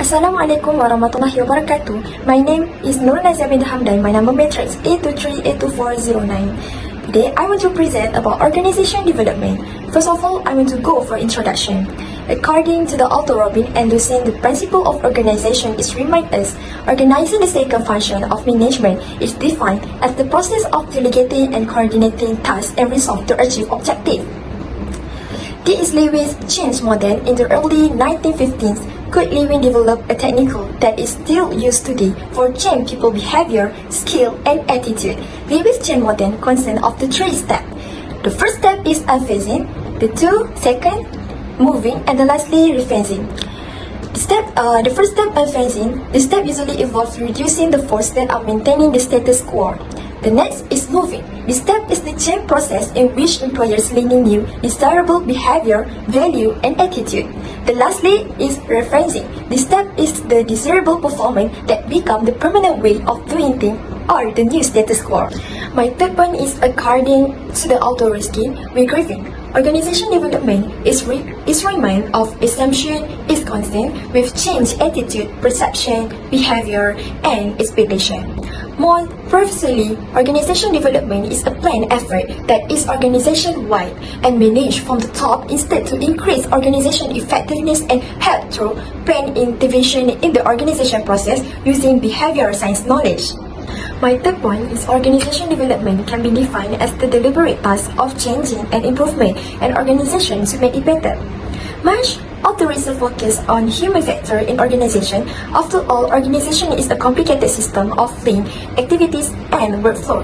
Assalamualaikum warahmatullahi wabarakatuh. My name is Nurul Nazia bin Hamdan. My number matrix 823-82409. Today, I want to present about organization development. First of all, I want to go for introduction. According to the author Robin Anderson, the principle of organization is remind us organizing the second function of management is defined as the process of delegating and coordinating tasks and resolve to achieve objectives. This Lewis change model in the early 1950s could Lewin develop a technique that is still used today for change people behavior, skill, and attitude. Lewis change model consists of the three steps. The first step is unphasing, the second, moving, and the lastly, rephasing. The first step unphasing, the step usually involves reducing the force that are maintaining the status quo. The next is moving. This step is the change process in which employers learning new, desirable behavior, value, and attitude. The lastly is rephasing. This step is the desirable performance that become the permanent way of doing things or the new status quo. My third point is according to the author regraving. Organization development is remind of assumption is constant with change attitude, perception, behavior, and expectation. More precisely, organization development is a planned effort that is organization-wide and managed from the top instead to increase organization effectiveness and help through planned intervention in the organization process using behavioral science knowledge. My third point is organization development can be defined as the deliberate task of changing and improvement an organization to make it better. Much of the research focus on human factor in organization. After all, organization is a complicated system of things, activities, and workflow,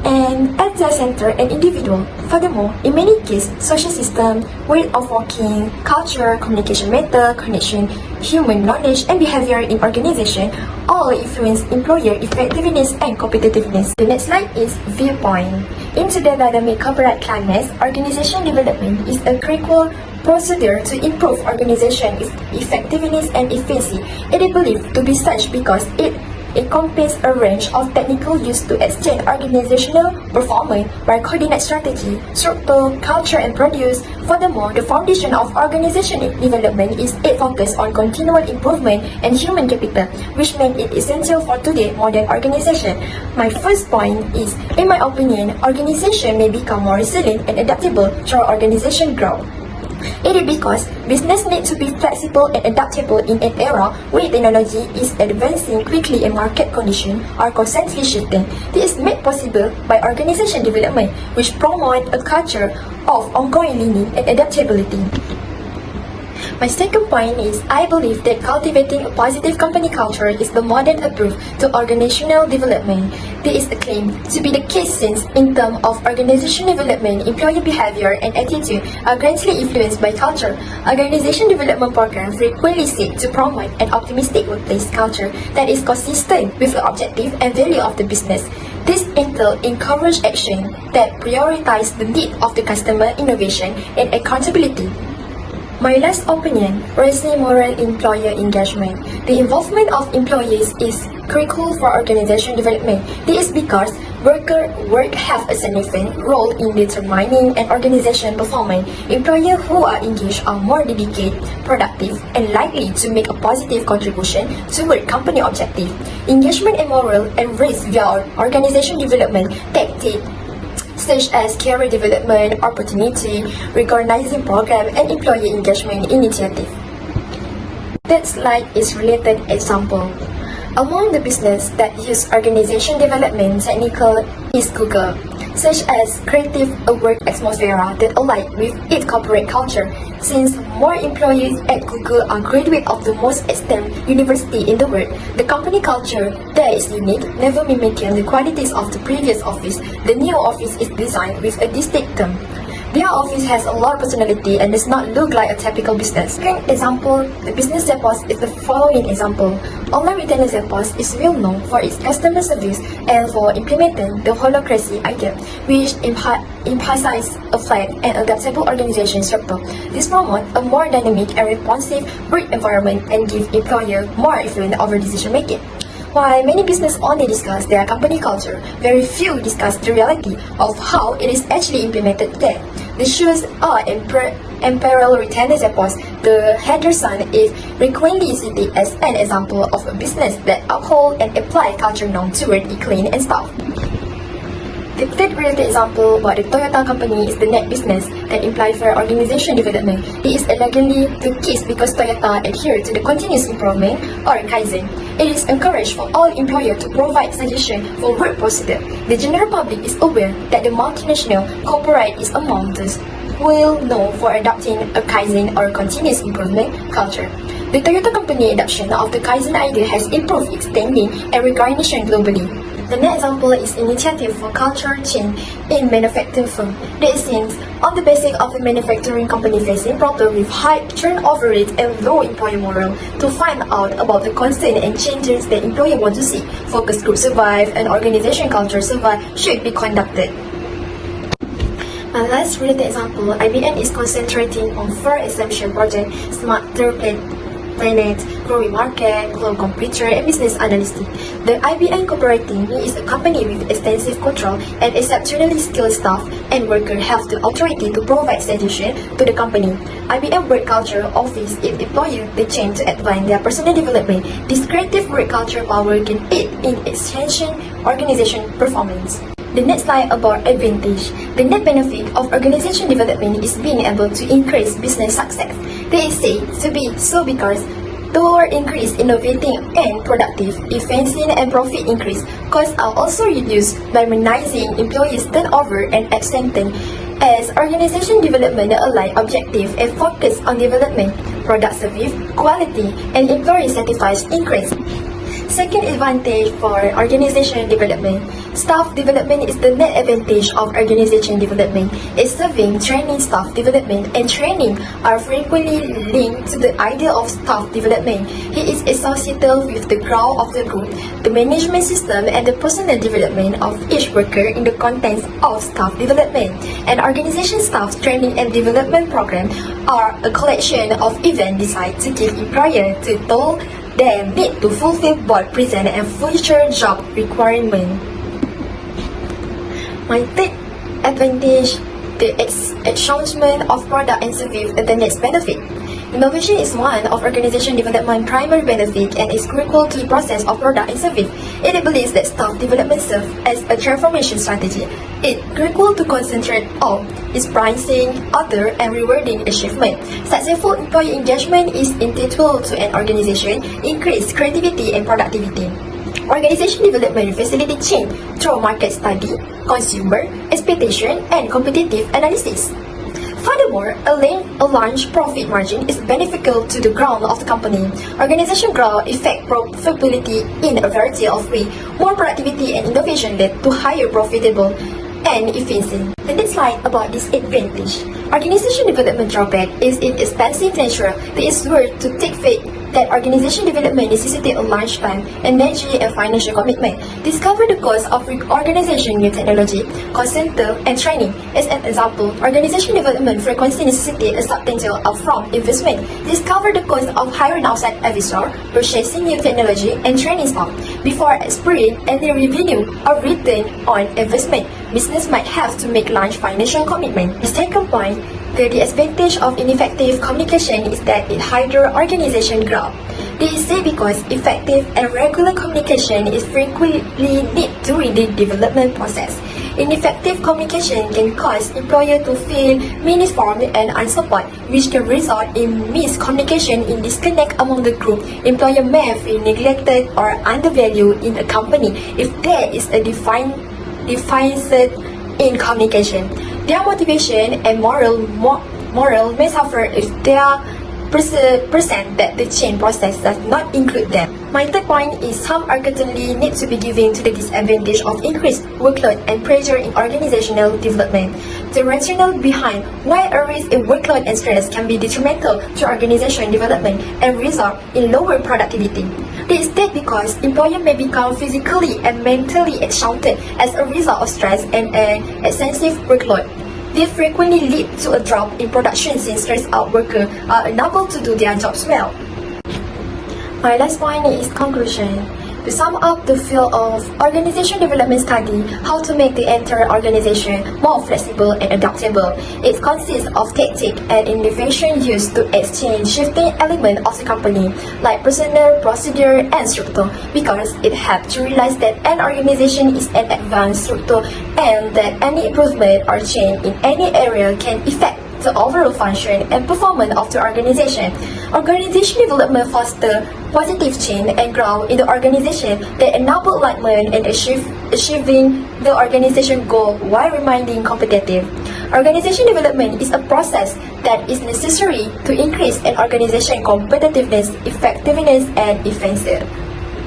and at the center an individual. Furthermore, in many cases, social system, way of working, culture, communication method, connection, human knowledge, and behavior in organization all influence employer effectiveness and competitiveness. The next slide is viewpoint. In today's dynamic corporate climate, organization development is a critical procedure to improve organization effectiveness and efficiency. It is believed to be such because it encompasses a range of technical use to exchange organizational performance by coordinate strategy, structure, culture, and produce. Furthermore, the foundation of organization development is a focus on continual improvement and human capital, which makes it essential for today's modern organization. My first point is, in my opinion, organization may become more resilient and adaptable through organization growth. It is because business needs to be flexible and adaptable in an era where technology is advancing quickly and market conditions are constantly shifting. This is made possible by organization development, which promotes a culture of ongoing learning and adaptability. My second point is, I believe that cultivating a positive company culture is the modern approach to organizational development. This is claimed to be the case since, in terms of organization development, employee behavior and attitude are greatly influenced by culture. Organization development programs frequently seek to promote an optimistic workplace culture that is consistent with the objective and value of the business. This entails encourage action that prioritize the need of the customer, innovation, and accountability. My last opinion, raising moral employer engagement. The involvement of employees is critical for organization development. This is because work have a significant role in determining an organization performance. Employees who are engaged are more dedicated, productive, and likely to make a positive contribution toward company objective. Engagement and moral and risk via organization development tactics such as career development, opportunity, recognizing program, and employee engagement initiative. That slide is related example. Among the business that use organization development technical is Google, such as creative work atmosphere that align with its corporate culture. Since more employees at Google are graduates of the most esteemed university in the world, the company culture that is unique, never mimicking the qualities of the previous office. The new office is designed with a distinct term. Their office has a lot of personality and does not look like a typical business. Second example, the business Zappos is the following example. Online retailer Zappos is well known for its customer service and for implementing the holacracy idea, which emphasizes a flat and adaptable organization structure. This promotes a more dynamic and responsive work environment and gives employers more influence over decision making. While many business only discuss their company culture, very few discuss the reality of how it is actually implemented there. The shoes are and payroll retainers depots. The Henderson is frequently cited as an example of a business that upholds and applies culture norms toward clean and staff. The third related example about the Toyota company is the net business that implies for organization development. It is allegedly the case because Toyota adheres to the continuous improvement or Kaizen. It is encouraged for all employers to provide suggestions for work procedure. The general public is aware that the multinational corporate is among those well known for adopting a Kaizen or continuous improvement culture. The Toyota company adoption of the Kaizen idea has improved its standing and recognition globally. The next example is initiative for cultural change in manufacturing firm. This is on the basis of the manufacturing company facing problem with high turnover rate and low employee morale. To find out about the concern and changes that employee want to see, focus group survey and organization culture survey should be conducted. My last related example, IBM is concentrating on 4 essential projects: smart planet, growing market, cloud computer, and business analytics. The IBM Corporation is a company with extensive control and exceptionally skilled staff, and workers have the authority to provide suggestions to the company. IBM Work Culture Office is employers the change to advance their personal development. This creative work culture power can aid in extension organization performance. The next slide about advantage. The net benefit of organization development is being able to increase business success. They is said to be so because toward increase innovating and productive, efficiency and profit increase. Costs are also reduced by minimizing employees turnover and absenteeism. As organization development align objective and focus on development, product service, quality, and employee satisfaction increase. Second advantage for organization development. Staff development is the net advantage of organization development. It's serving, training, staff development, and training are frequently linked to the idea of staff development. It is associated with the growth of the group, the management system, and the personal development of each worker in the context of staff development. An organization staff training and development program are a collection of events designed to give employers the tool they need to fulfill both present and future job requirements. My third advantage, the expansion of product and service and the next benefit. Innovation is one of organization development primary benefit and is critical to the process of product and service. It believes that staff development serves as a transformation strategy. It is critical to concentrate on its pricing, other, and rewarding achievement. Successful employee engagement is integral to an organization, increase creativity and productivity. Organization development facilitates change through market study, consumer expectation, and competitive analysis. Furthermore, a large profit margin is beneficial to the growth of the company. Organization growth affects profitability in a variety of ways. More productivity and innovation lead to higher profitable and efficiency. The next slide about disadvantage. Organization development drawback is its expensive nature. It is worth to take faith that organization development necessitates a large time, energy, and financial commitment. Discover the cost of organization new technology, call center, and training. As an example, organization development frequency necessitates a substantial upfront investment. Discover the cost of hiring outside advisor, purchasing new technology, and training staff. Before experiencing any revenue or return on investment, business might have to make large financial commitment. The second point, the disadvantage of ineffective communication is that it hinders organization growth. This is said because effective and regular communication is frequently needed during the development process. Ineffective communication can cause employers to feel misinformed and unsupported, which can result in miscommunication in disconnect among the group. Employer may feel neglected or undervalued in a company if there is a deficit in communication. Their motivation and moral may suffer if they are present that the change process does not include them. My third point is some urgently need to be given to the disadvantage of increased workload and pressure in organizational development. The rationale behind why a rise in workload and stress can be detrimental to organization development and result in lower productivity. This is that because employers may become physically and mentally exhausted as a result of stress and an excessive workload. This frequently leads to a drop in production since stressed out workers are unable to do their jobs well. My last point is conclusion. To sum up the field of organization development study, how to make the entire organization more flexible and adaptable. It consists of tactics and innovation used to exchange shifting elements of the company, like personnel, procedure, and structure, because it helps to realize that an organization is an advanced structure and that any improvement or change in any area can affect the overall function and performance of the organization. Organization development fosters positive change and growth in the organization that enable alignment and achieving the organization goal while remaining competitive. Organization development is a process that is necessary to increase an organization competitiveness, effectiveness, and efficiency.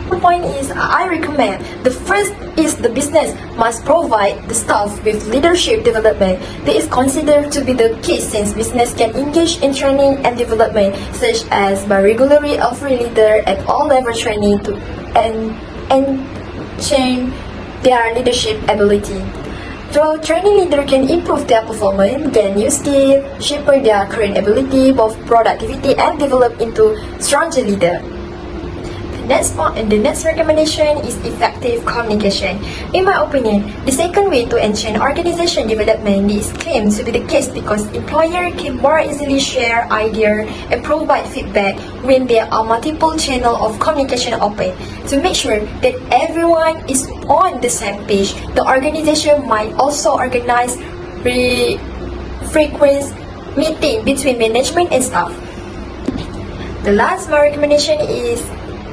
The point is, I recommend the first is the business must provide the staff with leadership development. This is considered to be the key since business can engage in training and development, such as by regularly offering leader at all level training to enhance their leadership ability. Through training, leader can improve their performance, gain new skills, shape their current ability, both productivity and develop into stronger leader. The next recommendation is effective communication. In my opinion, the second way to enhance organization development is claimed to be the case because employers can more easily share ideas and provide feedback when there are multiple channels of communication open. To make sure that everyone is on the same page, the organization might also organize frequent meetings between management and staff. The last my recommendation is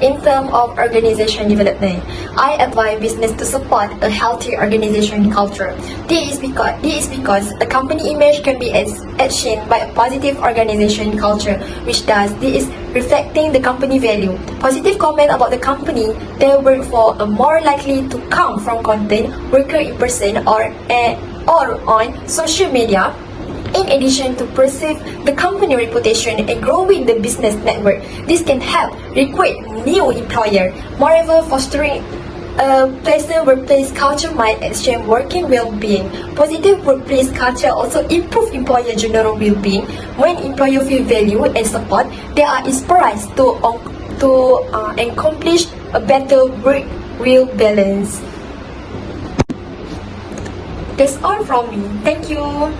in terms of organization development, I advise business to support a healthy organization culture. This is because a company image can be achieved by a positive organization culture, which does this is reflecting the company value. Positive comment about the company they work for are more likely to come from content worker in person or on social media. In addition to perceive the company reputation and growing the business network, this can help recruit new employers. Moreover, fostering a pleasant workplace culture might exchange working well-being. Positive workplace culture also improve employer general well-being. When employees feel valued and support, they are inspired to accomplish a better work-will balance. That's all from me. Thank you.